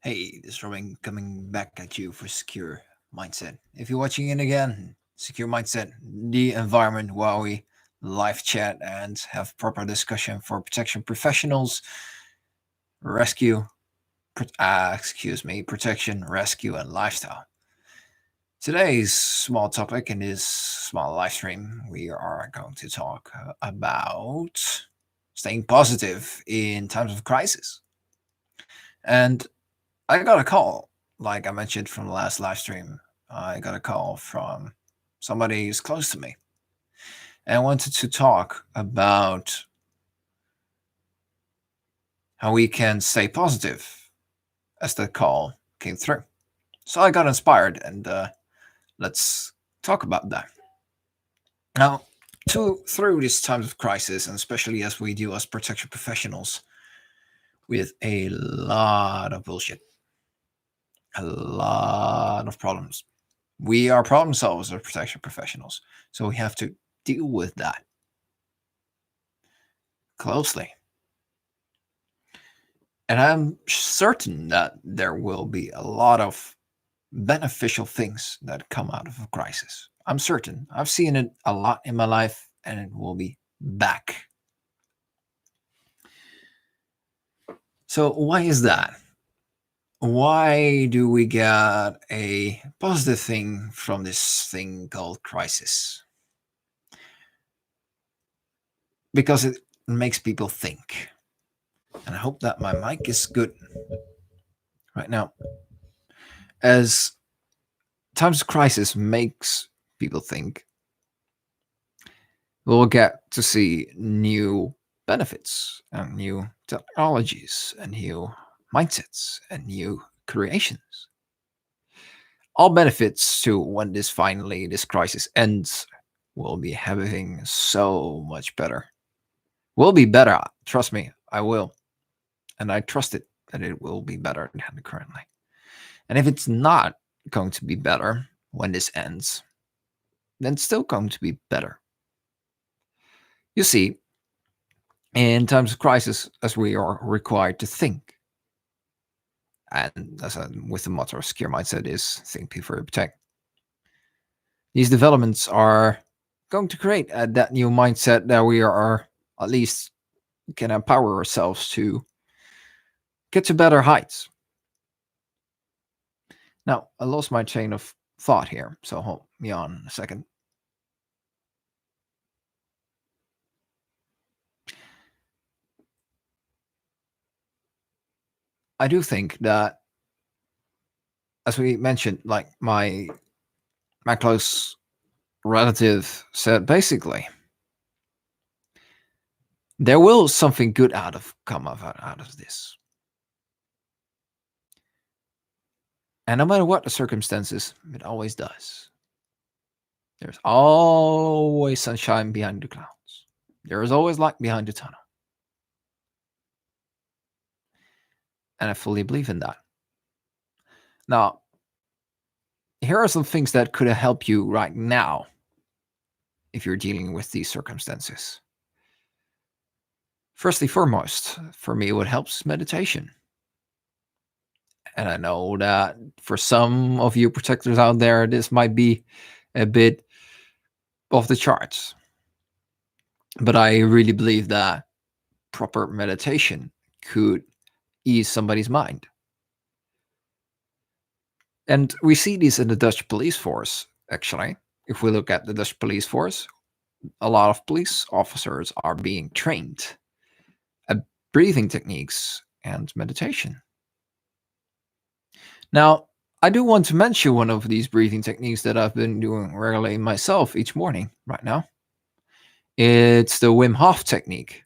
Hey, this is Robin coming back at you for Secure Mindset. If you're watching in again, Secure Mindset, the environment where we live chat and have proper discussion for protection professionals, rescue, protection, rescue, and lifestyle. Today's small topic in this small live stream, we are going to talk about staying positive in times of crisis. And I got a call, like I mentioned from the last live stream. I got a call from somebody who's close to me and wanted to talk about how we can stay positive as the call came through. So I got inspired and let's talk about that. Now, through these times of crisis, and especially as we deal as protection professionals with a lot of bullshit, a lot of problems. We are problem solvers or protection professionals, so we have to deal with that closely. And I'm certain that there will be a lot of beneficial things that come out of a crisis. I'm certain. I've seen it a lot in my life, and it will be back. So why is that? Why do we get a positive thing from this thing called crisis? Because it makes people think. And I hope that my mic is good right now. As times of crisis makes people think, we'll get to see new benefits and new technologies and new mindsets and new creations. All benefits to when this crisis ends, will be having so much better. Will be better. Trust me, I will. And I trust it that it will be better than currently. And if it's not going to be better when this ends, then it's still going to be better. You see, in times of crisis, as we are required to think, and with the motto of Secure Mindset is think before you protect. These developments are going to create that new mindset that we are at least can empower ourselves to get to better heights. Now, I lost my chain of thought here, so hold me on a second. I do think that, as we mentioned, like my close relative said, basically, there will something good come out of this. And no matter what the circumstances, it always does. There's always sunshine behind the clouds. There is always light behind the tunnel. And I fully believe in that. Now, here are some things that could help you right now if you're dealing with these circumstances. Firstly, foremost, for me, what helps is meditation. And I know that for some of you protectors out there, this might be a bit off the charts. But I really believe that proper meditation could ease somebody's mind. And we see this in the Dutch police force, actually. If we look at the Dutch police force, a lot of police officers are being trained at breathing techniques and meditation. Now, I do want to mention one of these breathing techniques that I've been doing regularly myself each morning right now. It's the Wim Hof technique.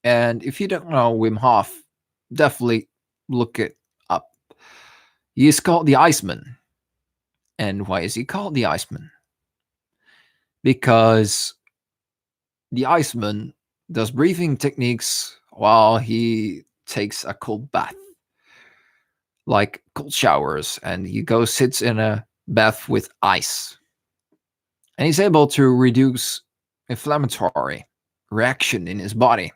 And if you don't know Wim Hof, definitely look it up. He is called the Iceman. And why is he called the Iceman? Because the Iceman does breathing techniques while he takes a cold bath, like cold showers, and he sits in a bath with ice. And he's able to reduce inflammatory reaction in his body.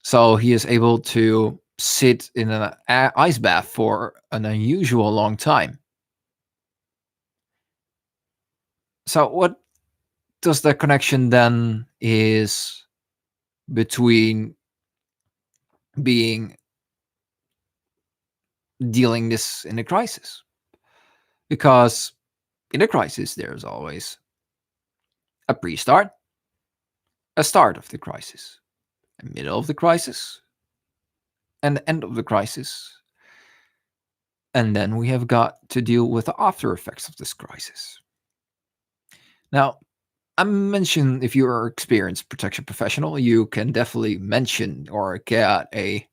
So he is able to sit in an ice bath for an unusual long time. So what does the connection then is between being dealing this in a crisis? Because in a crisis, there's always a pre-start, a start of the crisis, a middle of the crisis, and the end of the crisis. And then we have got to deal with the after effects of this crisis. Now, I mentioned if you are an experienced protection professional, you can definitely mention or get a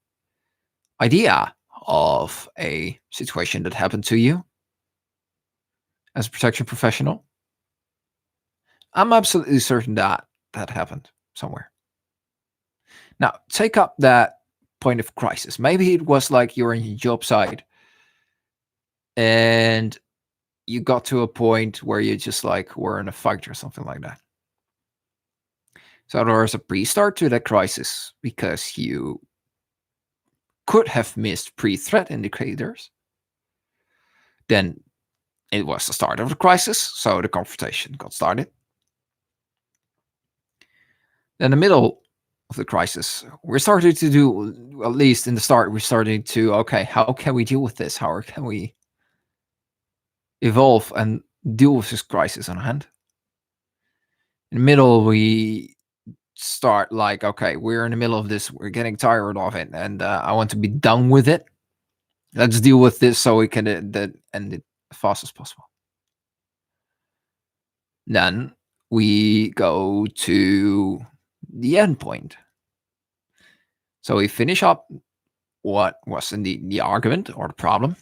idea of a situation that happened to you as a protection professional. I'm absolutely certain that that happened somewhere. Now, take up that point of crisis. Maybe it was like you're in your job site and you got to a point where you just like were in a fight or something like that. So there was a pre-start to that crisis because you could have missed pre-threat indicators. Then it was the start of the crisis, so the confrontation got started. Then the middle of the crisis, we're starting to do, at least in the start, we're starting to, okay, how can we deal with this? How can we evolve and deal with this crisis on hand? In the middle, we start like, okay, we're in the middle of this, we're getting tired of it, and I want to be done with it. Let's deal with this so we can end it as fast as possible. Then we go to the end point. So we finish up what was indeed the argument or the problem,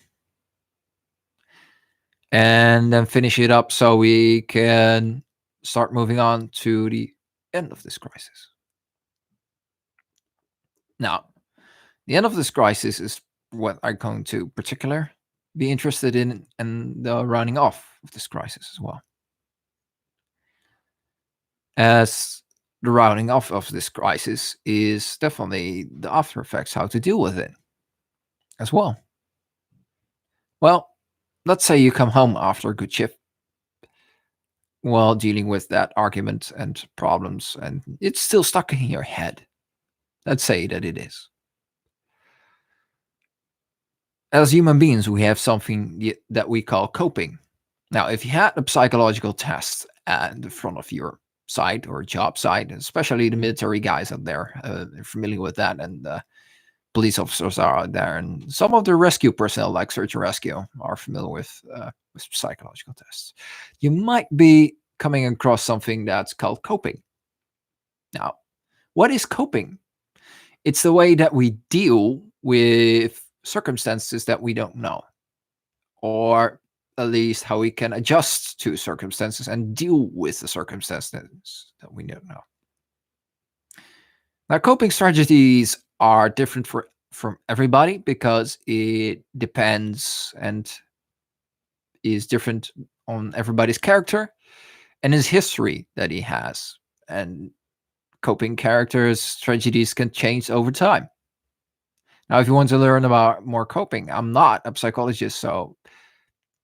and then finish it up so we can start moving on to the end of this crisis. Now, the end of this crisis is what I'm going to particular be interested in, and the rounding off of this crisis as well. As the rounding off of this crisis is definitely the after effects, how to deal with it as well. Well, let's say you come home after a good shift while dealing with that argument and problems, and it's still stuck in your head. Let's say that it is. As human beings, we have something that we call coping. Now, if you had a psychological test at the front of your site or job site, especially the military guys out there, they're familiar with that, and police officers are out there, and some of the rescue personnel, like search and rescue, are familiar with psychological tests. You might be coming across something that's called coping. Now, what is coping? It's the way that we deal with circumstances that we don't know, or at least how we can adjust to circumstances and deal with the circumstances that we don't know. Now, coping strategies are different from everybody because it depends and is different on everybody's character and his history that he has. And coping characters, strategies can change over time. Now, if you want to learn about more coping, I'm not a psychologist, so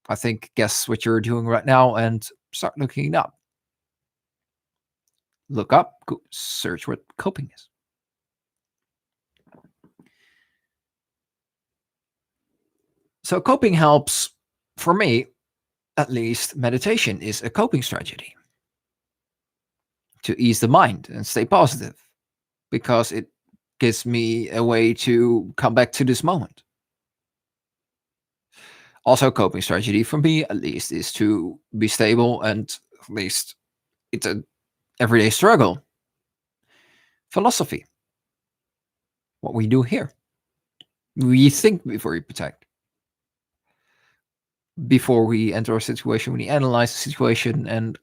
I think guess what you're doing right now and start looking it up. Look up, search what coping is. So coping helps, for me, at least meditation is a coping strategy to ease the mind and stay positive because it gives me a way to come back to this moment. Also, coping strategy for me, at least, is to be stable, and at least it's an everyday struggle. Philosophy. What we do here. We think before we protect. Before we enter a situation, we analyze the situation, and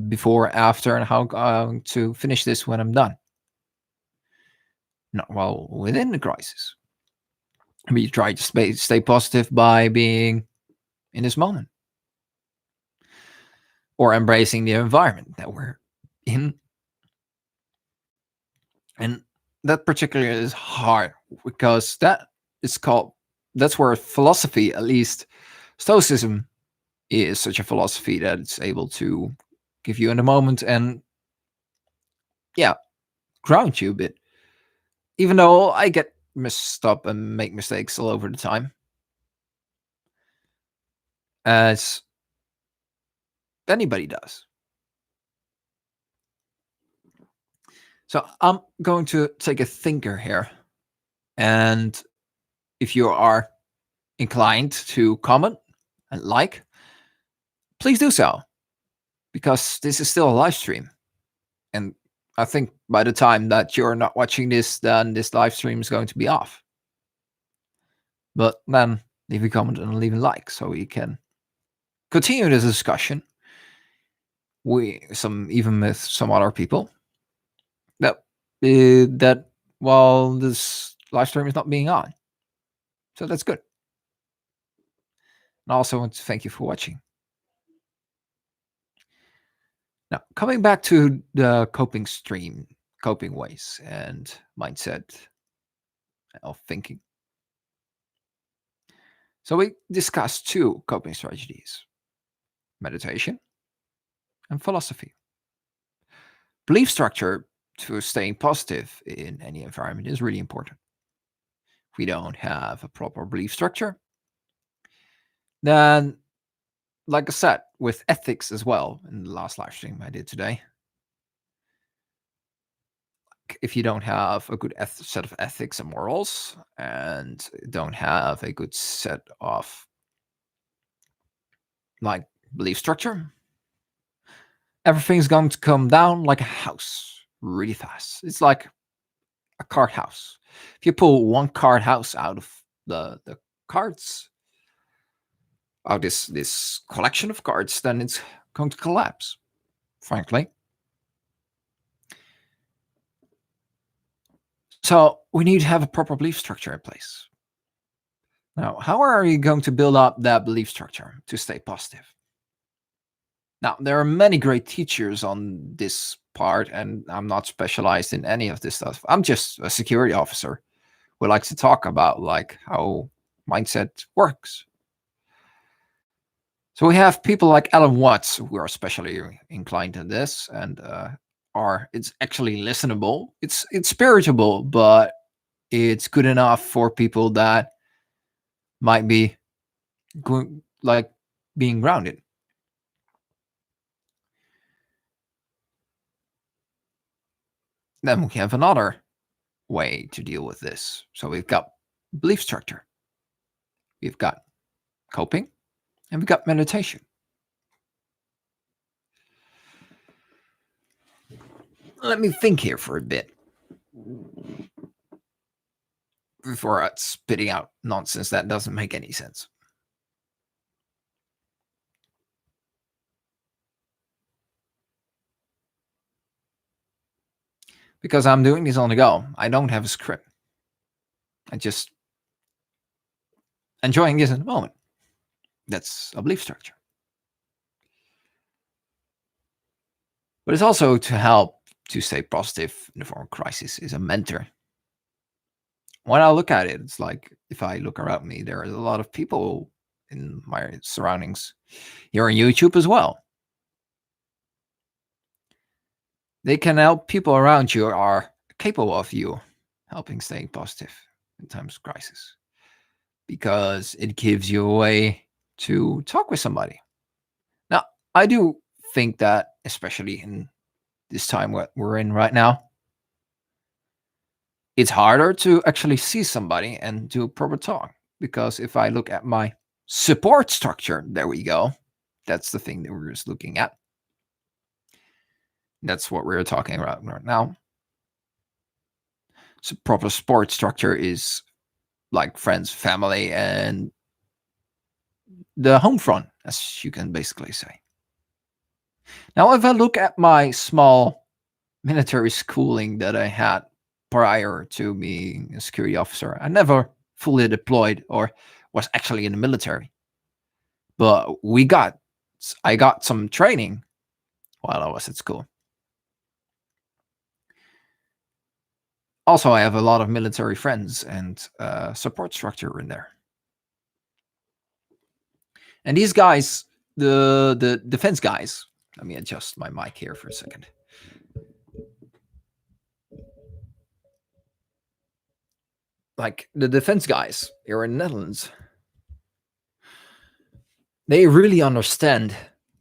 before, after, and how to finish this when I'm done. Not while within the crisis. We try to stay positive by being in this moment or embracing the environment that we're in. And that particularly is hard because that it's called, that's where philosophy, at least Stoicism, is such a philosophy that it's able to give you in the moment and, yeah, ground you a bit. Even though I get messed up and make mistakes all over the time, as anybody does. So I'm going to take a thinker here. And if you are inclined to comment and like, please do so, because this is still a live stream. And I think by the time that you're not watching this, then this live stream is going to be off. But then leave a comment and leave a like so we can continue this discussion. Even with some other people that while this live stream is not being on. So that's good. And I also want to thank you for watching. Now, coming back to the coping ways and mindset of thinking. So we discussed 2 coping strategies: meditation and philosophy. Belief structure to staying positive in any environment is really important. If we don't have a proper belief structure, then, like I said, with ethics as well, in the last live stream I did today, if you don't have a good set of ethics and morals, and don't have a good set of like belief structure, everything's going to come down like a house really fast. It's like a card house. If you pull one card house out of the cards, out this collection of cards, then it's going to collapse, frankly. So we need to have a proper belief structure in place. Now, how are you going to build up that belief structure to stay positive? Now, there are many great teachers on this part, and I'm not specialized in any of this stuff. I'm just a security officer who likes to talk about like how mindset works. So we have people like Alan Watts who are especially inclined to this, and it's actually listenable. It's spiritual, but it's good enough for people that might be going like being grounded. Then we have another way to deal with this. So we've got belief structure, we've got coping, and we've got meditation. Let me think here for a bit before spitting out nonsense that doesn't make any sense. Because I'm doing this on the go. I don't have a script. I just enjoying this in the moment. That's a belief structure. But it's also to help to stay positive in the form of crisis is a mentor. When I look at it, it's like if I look around me, there are a lot of people in my surroundings here on YouTube as well. They can help people around you are capable of you helping staying positive in times of crisis, because it gives you a way to talk with somebody. Now, I do think that, especially in this time what we're in right now, it's harder to actually see somebody and do proper talk. Because if I look at my support structure, there we go. That's the thing that we're just looking at. That's what we're talking about right now. So proper support structure is like friends, family, and the home front, as you can basically say. Now, if I look at my small military schooling that I had prior to being a security officer, I never fully deployed or was actually in the military. But I got some training while I was at school. Also, I have a lot of military friends and support structure in there. And these guys, the defense guys, let me adjust my mic here for a second. Like the defense guys here in the Netherlands, they really understand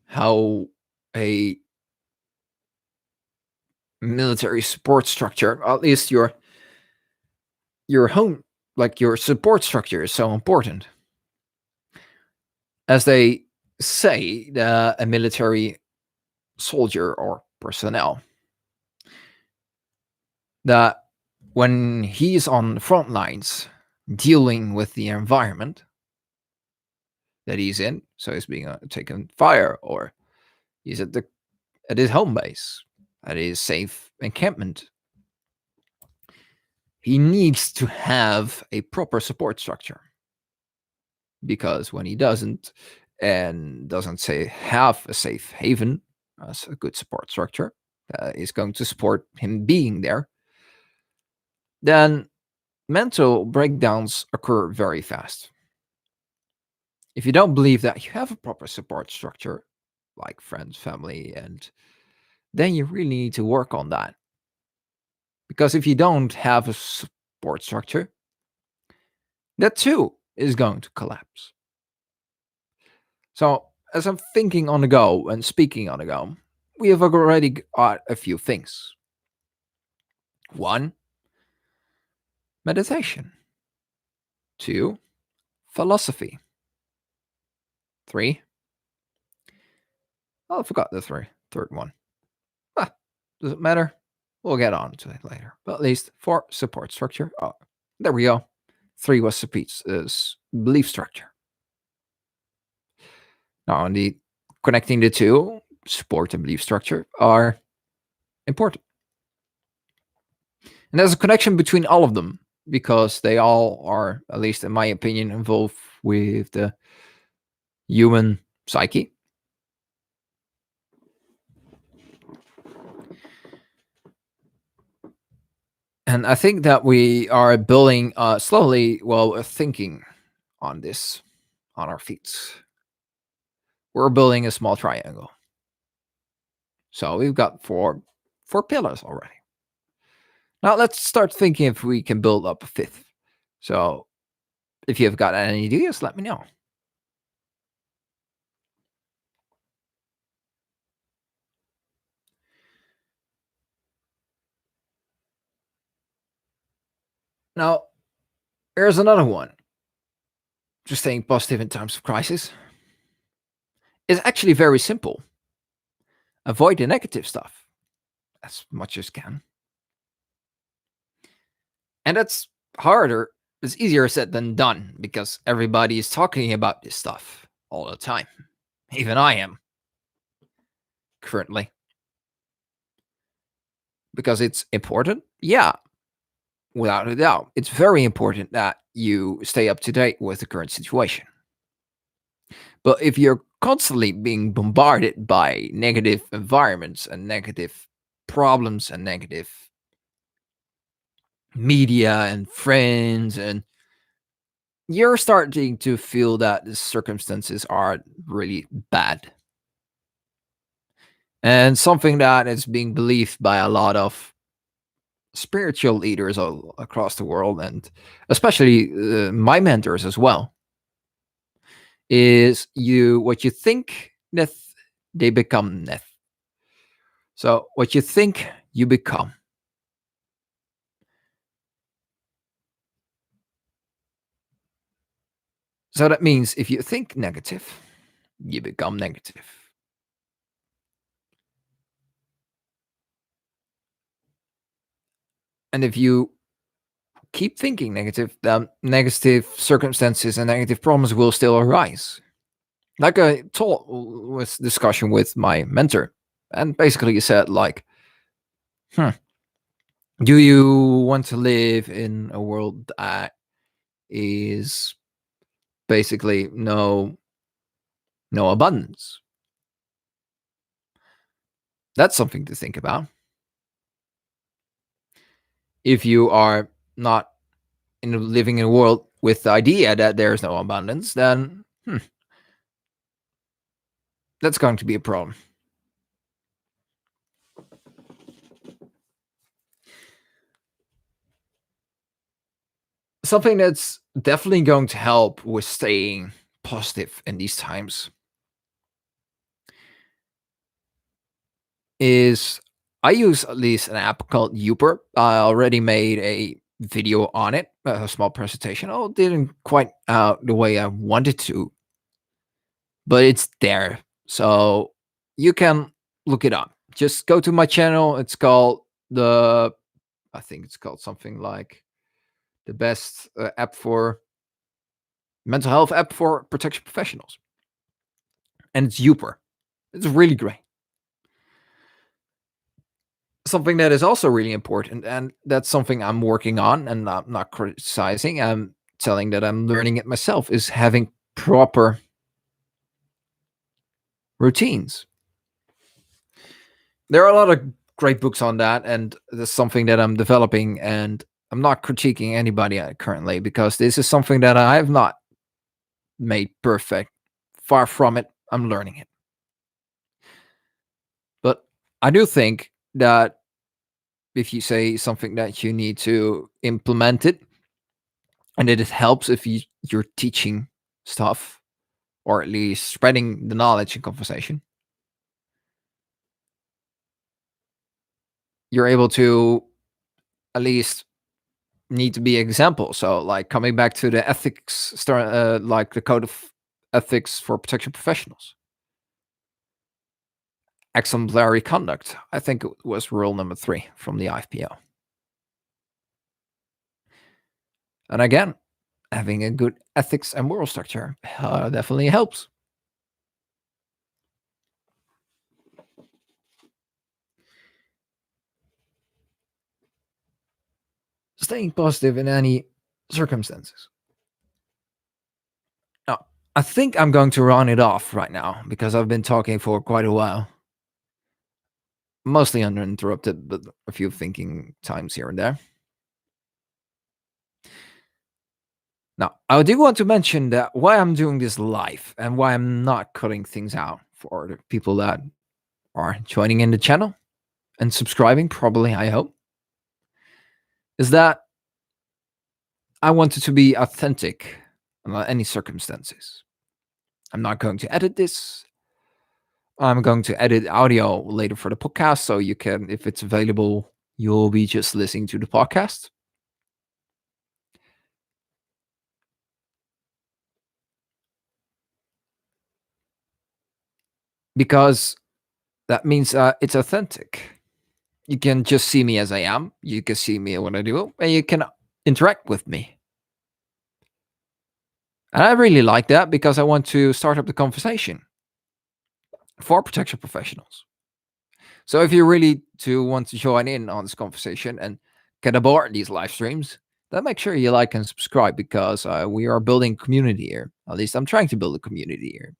how a military support structure, at least your home, like your support structure, is so important. As they say, a military soldier or personnel, that when he's on the front lines dealing with the environment that he's in, so he's being taken fire, or he's at his home base, at his safe encampment, he needs to have a proper support structure. Because when he doesn't, and doesn't say have a safe haven as a good support structure is going to support him being there, then mental breakdowns occur very fast. If you don't believe that you have a proper support structure, like friends, family, and then you really need to work on that. Because if you don't have a support structure, that too is going to collapse. So, as I'm thinking on the go and speaking on the go, we have already got a few things. One, meditation. Two, philosophy. Three, oh, I forgot the third one. Ah, does it matter? We'll get on to it later. But at least four, support structure. Oh, there we go. Three was belief structure. Now, indeed, connecting the two, support and belief structure, are important. And there's a connection between all of them because they all are, at least in my opinion, involved with the human psyche. And I think that we are building slowly, well, thinking on this, on our feet. We're building a small triangle. So we've got four pillars already. Now let's start thinking if we can build up a fifth. So if you've got any ideas, let me know. Now, here's another one. Just staying positive in times of crisis. It's actually very simple. Avoid the negative stuff as much as can. And that's harder. It's easier said than done because everybody is talking about this stuff all the time. Even I am currently. Because it's important? Yeah, without a doubt. It's very important that you stay up to date with the current situation. But if you're constantly being bombarded by negative environments and negative problems and negative media and friends, and you're starting to feel that the circumstances are really bad. And something that is being believed by a lot of spiritual leaders all across the world, and especially my mentors as well, is what you think neth, they become neth. So what you think, you become. So that means if you think negative, you become negative. And if you keep thinking negative, then negative circumstances and negative problems will still arise. Like I told with discussion with my mentor, and basically he said like, do you want to live in a world that is basically no abundance? That's something to think about. If you are not living in a world with the idea that there's no abundance, then that's going to be a problem. Something that's definitely going to help with staying positive in these times is I use at least an app called Uper. I already made a video on it, a small presentation. Oh, it didn't quite out the way I wanted to, but it's there. So you can look it up. Just go to my channel. It's called I think it's called something like the best app for mental health app for protection professionals. And it's Uper. It's really great. Something that is also really important, and that's something I'm working on, and I'm not criticizing, I'm telling that I'm learning it myself, is having proper routines. There are a lot of great books on that, and that's something that I'm developing, and I'm not critiquing anybody currently because this is something that I have not made perfect. Far from it. I'm learning it. But I do think that if you say something that you need to implement it, and it helps if you're teaching stuff or at least spreading the knowledge in conversation, you're able to at least need to be example. So like coming back to the ethics like the code of ethics for protection professionals, exemplary conduct, I think it was rule number 3 from the IFPO. And again, having a good ethics and moral structure definitely helps. Staying positive in any circumstances. Now, I think I'm going to run it off right now because I've been talking for quite a while. Mostly uninterrupted, but a few thinking times here and there. Now, I do want to mention that why I'm doing this live and why I'm not cutting things out for the people that are joining in the channel and subscribing, probably, I hope, is that I want it to be authentic under any circumstances. I'm not going to edit this. I'm going to edit audio later for the podcast, so you can, if it's available, you'll be just listening to the podcast. Because that means it's authentic. You can just see me as I am. You can see me what I do, and you can interact with me. And I really like that because I want to start up the conversation for protection professionals. So if you really do want to join in on this conversation and get aboard these live streams, then make sure you like and subscribe because we are building community here. At least I'm trying to build a community here.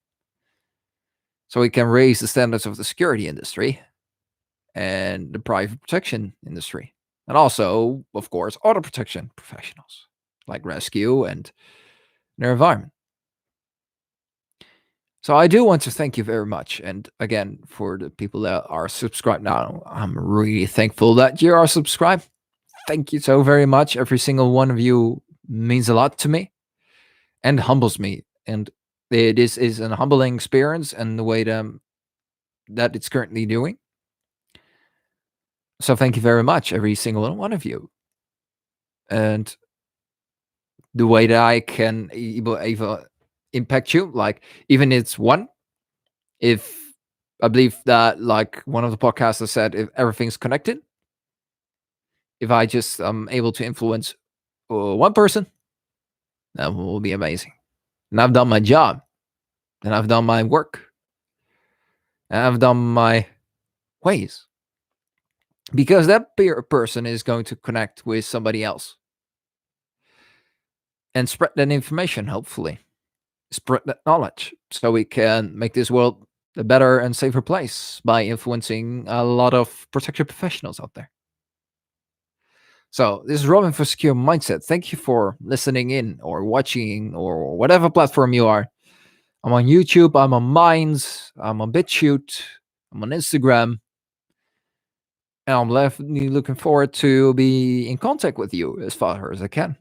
So we can raise the standards of the security industry and the private protection industry. And also, of course, auto protection professionals like rescue and their environment. So I do want to thank you very much. And again, for the people that are subscribed now, I'm really thankful that you are subscribed. Thank you so very much. Every single one of you means a lot to me and humbles me. And this is an humbling experience and the way that it's currently doing. So thank you very much, every single one of you. And the way that I can even impact you, like even it's one, if I believe that like one of the podcasters said, if everything's connected, if I just am able to influence one person, that will be amazing. And I've done my job, and I've done my work, and I've done my ways. Because that person is going to connect with somebody else and spread that information, hopefully. Spread that knowledge so we can make this world a better and safer place by influencing a lot of protection professionals out there. So this is Robin for Secure Mindset. Thank you for listening in or watching or whatever platform you are. I'm on YouTube, I'm on Minds, I'm on BitChute, I'm on Instagram. And I'm definitely looking forward to be in contact with you as far as I can.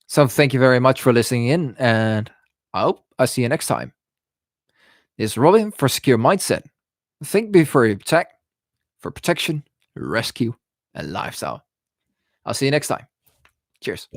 So thank you very much for listening in, and I hope I see you next time. This is Robin for Secure Mindset. Think before you protect, for protection, rescue, and lifestyle. I'll see you next time. Cheers.